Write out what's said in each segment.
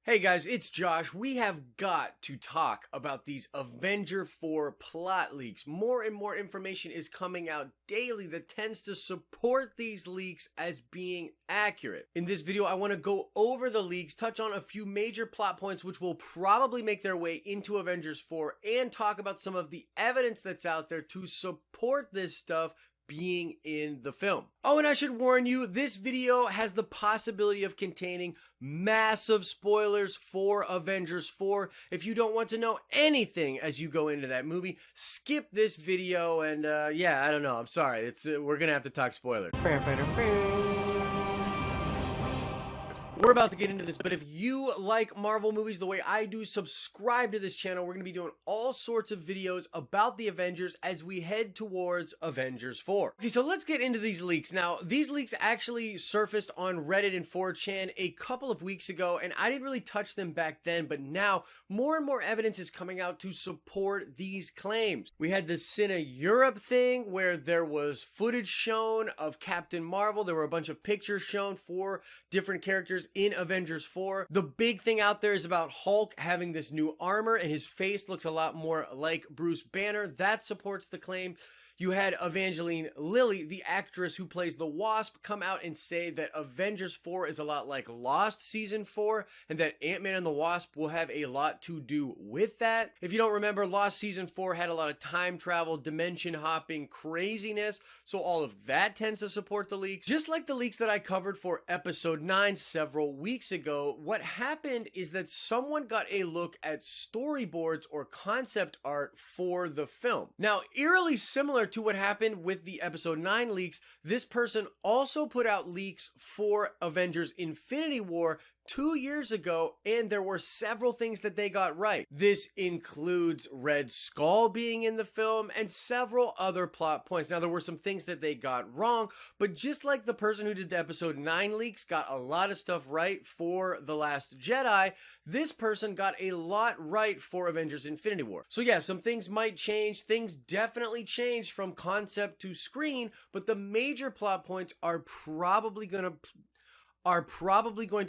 Hey guys, it's Josh. We have got to talk about these Avenger 4 plot leaks. More and more information is coming out daily that tends to support these leaks as being accurate. In this video, I want to go over the leaks, touch on a few major plot points which will probably make their way into Avengers 4, and talk about some of the evidence that's out there to support this stuff being in the film. Oh, and I should warn you, this video has the possibility of containing massive spoilers for Avengers 4. If you don't want to know anything as you go into that movie, skip this video and yeah, I don't know, I'm sorry. We're gonna have to talk spoilers. We're about to get into this, but if you like Marvel movies the way I do, subscribe to this channel. We're going to be doing all sorts of videos about the Avengers as we head towards Avengers 4. Okay, so let's get into these leaks. Now, these leaks actually surfaced on Reddit and 4chan a couple of weeks ago, and I didn't really touch them back then, but now more and more evidence is coming out to support these claims. We had the Cine Europe thing where there was footage shown of Captain Marvel. There were a bunch of pictures shown for different characters in Avengers 4. The big thing out there is about Hulk having this new armor and his face looks a lot more like Bruce Banner. That supports the claim. You had Evangeline Lilly, the actress who plays the Wasp, come out and say that Avengers 4 is a lot like Lost Season 4, and that Ant-Man and the Wasp will have a lot to do with that. If you don't remember, Lost Season 4 had a lot of time travel, dimension hopping craziness, so all of that tends to support the leaks. Just like the leaks that I covered for Episode 9 several weeks ago, what happened is that someone got a look at storyboards or concept art for the film. Now, eerily similar to what happened with the Episode 9 leaks, this person also put out leaks for Avengers Infinity War 2 years ago, and there were several things that they got right. This includes Red Skull being in the film and several other plot points. Now, there were some things that they got wrong, but just like the person who did the Episode 9 leaks got a lot of stuff right for The Last Jedi, this person got a lot right for Avengers Infinity War. So yeah, some things might change. Things definitely changed from concept to screen, but the major plot points are probably going to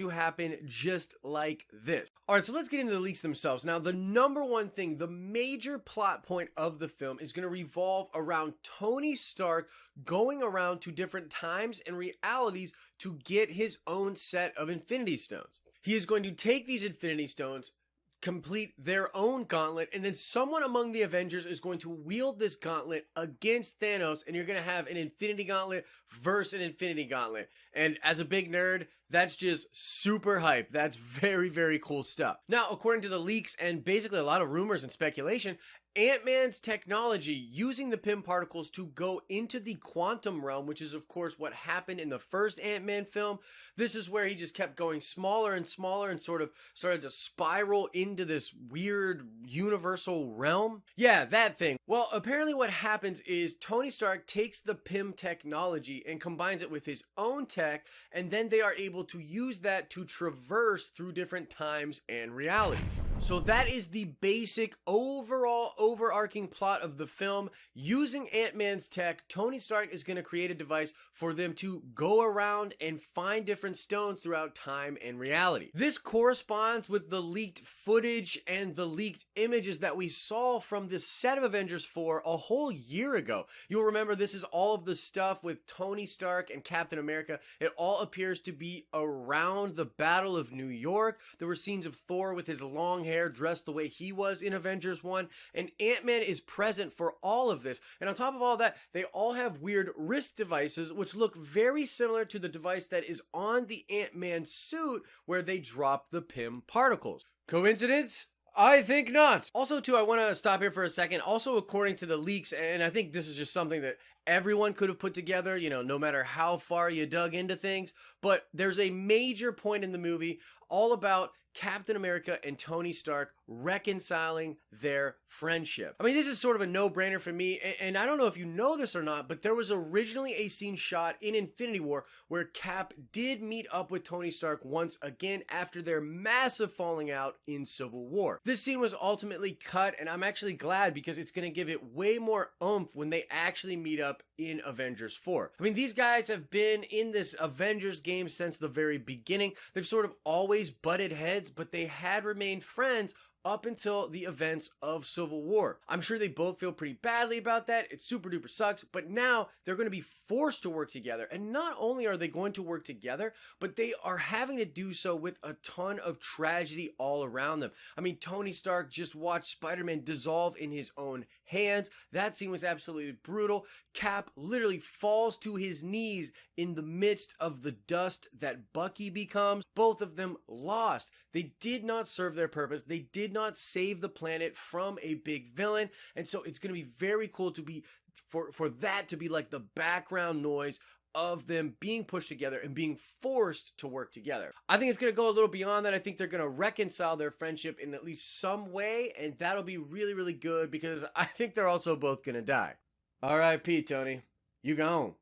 happen just like this. All right, so let's get into the leaks themselves. Now, the number one thing, the major plot point of the film is going to revolve around Tony Stark going around to different times and realities to get his own set of Infinity Stones. He is going to take these Infinity Stones, complete their own gauntlet, and then someone among the Avengers is going to wield this gauntlet against Thanos, and you're going to have an Infinity Gauntlet versus an Infinity Gauntlet. And as a big nerd, that's just super hype. That's very, very cool stuff. Now, according to the leaks and basically a lot of rumors and speculation, Ant-Man's technology using the Pym particles to go into the quantum realm, which is of course what happened in the first Ant-Man film. This is where he just kept going smaller and smaller and sort of started to spiral into this weird universal realm. Yeah, that thing. Well, apparently what happens is Tony Stark takes the Pym technology and combines it with his own tech, and then they are able to use that to traverse through different times and realities. So that is the basic overarching plot of the film. Using Ant-Man's tech, Tony Stark is going to create a device for them to go around and find different stones throughout time and reality. This corresponds with the leaked footage and the leaked images that we saw from the set of Avengers 4 a whole year ago. You'll remember this is all of the stuff with Tony Stark and Captain America. It all appears to be around the Battle of New York. There were scenes of Thor with his long hair dressed the way he was in Avengers 1, and Ant-Man is present for all of this. And on top of all that, they all have weird wrist devices which look very similar to the device that is on the Ant-Man suit where they drop the Pym particles. Coincidence? I think not. Also, too, I want to stop here for a second. Also, according to the leaks, and I think this is just something that everyone could have put together, you know, no matter how far you dug into things, but there's a major point in the movie all about Captain America and Tony Stark reconciling their friendship. I mean, this is sort of a no-brainer for me, and I don't know if you know this or not, but there was originally a scene shot in Infinity War where Cap did meet up with Tony Stark once again after their massive falling out in Civil War. This scene was ultimately cut, and I'm actually glad because it's going to give it way more oomph when they actually meet up up in Avengers 4. I mean, these guys have been in this Avengers game since the very beginning. They've sort of always butted heads, but they had remained friends up until the events of Civil War. I'm sure they both feel pretty badly about that. It super duper sucks, but now they're going to be forced to work together. And not only are they going to work together, but they are having to do so with a ton of tragedy all around them. I mean, Tony Stark just watched Spider-Man dissolve in his own hands. That scene was absolutely brutal. Cap literally falls to his knees in the midst of the dust that Bucky becomes. Both of them lost. They did not serve their purpose. They did not save the planet from a big villain. And so it's going to be very cool to be for that to be like the background noise of them being pushed together and being forced to work together. I think it's going to go a little beyond that. I think they're going to reconcile their friendship in at least some way, and that'll be really, really good because I think they're also both going to die. R.I.P. Tony. You gone.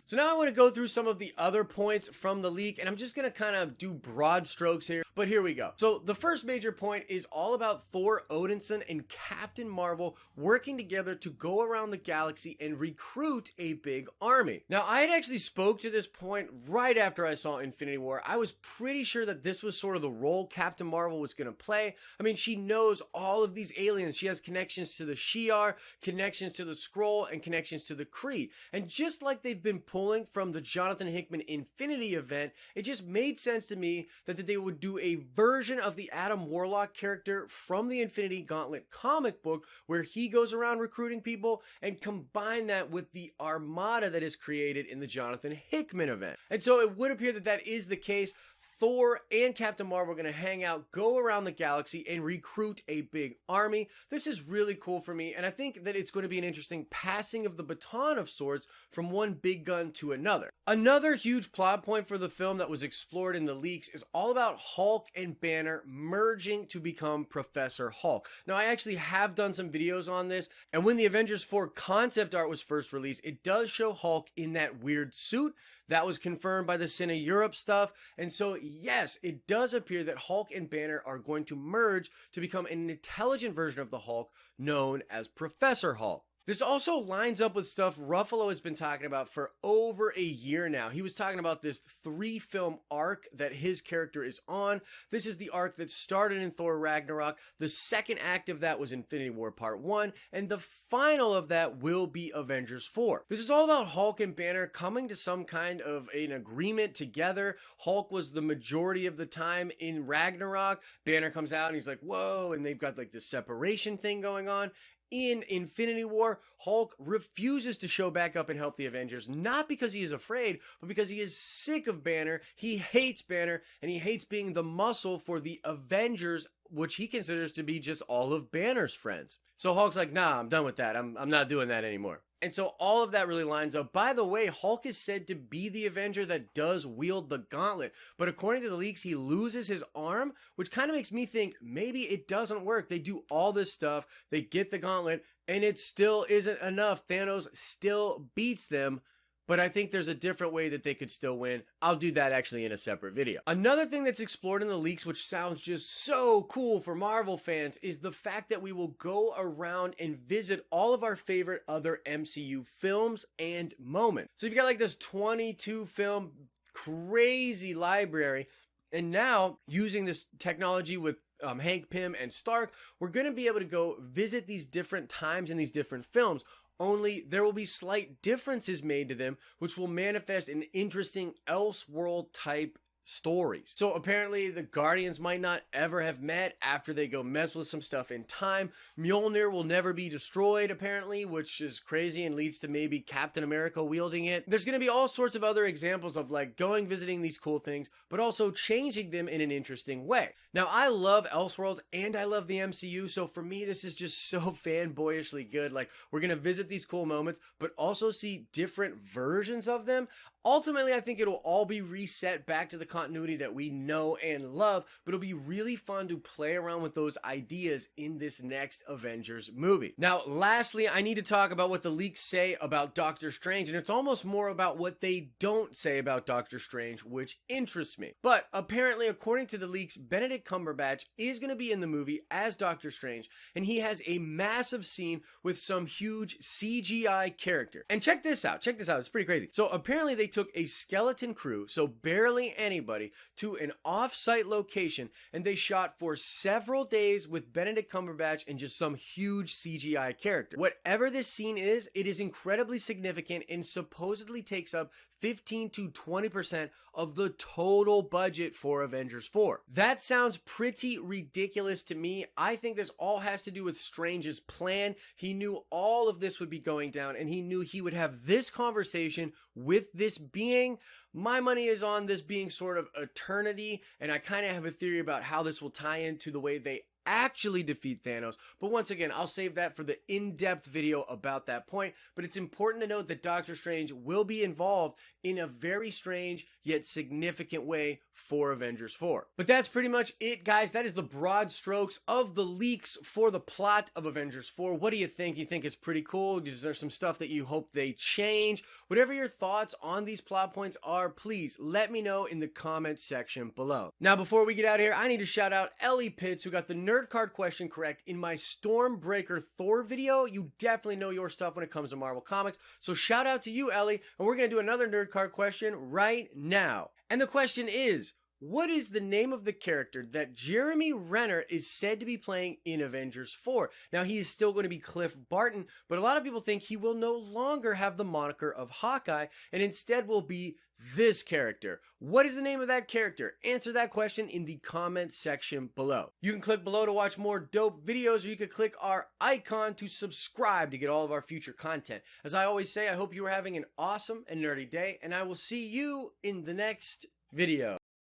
So now I want to go through some of the other points from the leak, and I'm just going to kind of do broad strokes here, but here we go. So the first major point is all about Thor Odinson and Captain Marvel working together to go around the galaxy and recruit a big army. Now, I had actually spoke to this point right after I saw Infinity War. I was pretty sure that this was sort of the role Captain Marvel was going to play. I mean, she knows all of these aliens. She has connections to the Shi'ar, connections to the Skrull, and connections to the Kree. And just like they've been pulling from the Jonathan Hickman Infinity event, it just made sense to me that they would do a version of the Adam Warlock character from the Infinity Gauntlet comic book where he goes around recruiting people and combine that with the armada that is created in the Jonathan Hickman event. And so it would appear that that is the case. Thor and Captain Marvel are going to hang out, go around the galaxy, and recruit a big army. This is really cool for me, and I think that it's going to be an interesting passing of the baton of sorts from one big gun to another. Another huge plot point for the film that was explored in the leaks is all about Hulk and Banner merging to become Professor Hulk. Now, I actually have done some videos on this, and when the Avengers 4 concept art was first released, it does show Hulk in that weird suit. That was confirmed by the Cine Europe stuff. And so, yes, it does appear that Hulk and Banner are going to merge to become an intelligent version of the Hulk known as Professor Hulk. This also lines up with stuff Ruffalo has been talking about for over a year now. He was talking about this 3-film arc that his character is on. This is the arc that started in Thor Ragnarok. The second act of that was Infinity War Part 1, and the final of that will be Avengers 4. This is all about Hulk and Banner coming to some kind of an agreement together. Hulk was the majority of the time in Ragnarok. Banner comes out and he's like, whoa, and they've got like this separation thing going on. In Infinity War, Hulk refuses to show back up and help the Avengers, not because he is afraid, but because he is sick of Banner. He hates Banner, and he hates being the muscle for the Avengers, which he considers to be just all of Banner's friends. So Hulk's like, nah, I'm done with that. I'm not doing that anymore. And so all of that really lines up. By the way, Hulk is said to be the Avenger that does wield the gauntlet. But according to the leaks, he loses his arm, which kind of makes me think maybe it doesn't work. They do all this stuff, they get the gauntlet, and it still isn't enough. Thanos still beats them. But I think there's a different way that they could still win. I'll do that actually in a separate video. Another thing that's explored in the leaks, which sounds just so cool for Marvel fans, is the fact that we will go around and visit all of our favorite other MCU films and moments. So you've got like this 22 film crazy library. And now using this technology with Hank Pym and Stark, we're going to be able to go visit these different times in these different films. Only there will be slight differences made to them, which will manifest in interesting Elseworld type stories. So apparently the Guardians might not ever have met after they go mess with some stuff in time. Mjolnir will never be destroyed apparently, which is crazy and leads to maybe Captain America wielding it. There's going to be all sorts of other examples of like going visiting these cool things, but also changing them in an interesting way. Now I love Elseworlds and I love the MCU, so for me this is just so fanboyishly good. Like we're going to visit these cool moments, but also see different versions of them. Ultimately, I think it'll all be reset back to the continuity that we know and love, but it'll be really fun to play around with those ideas in this next Avengers movie. Now, lastly, I need to talk about what the leaks say about Doctor Strange, and it's almost more about what they don't say about Doctor Strange, which interests me. But apparently, according to the leaks, Benedict Cumberbatch is going to be in the movie as Doctor Strange, and he has a massive scene with some huge CGI character. And check this out, it's pretty crazy. So apparently they took a skeleton crew, so barely anybody, to an off-site location, and they shot for several days with Benedict Cumberbatch and just some huge CGI character. Whatever this scene is, it is incredibly significant and supposedly takes up 15 to 20% of the total budget for Avengers 4. That sounds pretty ridiculous to me. I think this all has to do with Strange's plan. He knew all of this would be going down, and he knew he would have this conversation with this being. My money is on this being sort of eternity, and I kind of have a theory about how this will tie into the way they actually defeat Thanos. But once again, I'll save that for the in-depth video about that point. But it's important to note that Doctor Strange will be involved in a very strange yet significant way for Avengers 4. But that's pretty much it, guys. That is the broad strokes of the leaks for the plot of Avengers 4. What do you think? You think it's pretty cool? Is there some stuff that you hope they change? Whatever your thoughts on these plot points are, please let me know in the comment section below. Now, before we get out of here, I need to shout out Ellie Pitts, who got the nerd card question correct in my Stormbreaker Thor video. You definitely know your stuff when it comes to Marvel Comics. So shout out to you, Ellie. And we're going to do another nerd card question right now. And the question is, what is the name of the character that Jeremy Renner is said to be playing in Avengers 4? Now, he is still going to be Cliff Barton, but a lot of people think he will no longer have the moniker of Hawkeye and instead will be this character. What is the name of that character? Answer that question in the comment section below. You can click below to watch more dope videos, or you can click our icon to subscribe to get all of our future content. As I always say, I hope you are having an awesome and nerdy day, and I will see you in the next video.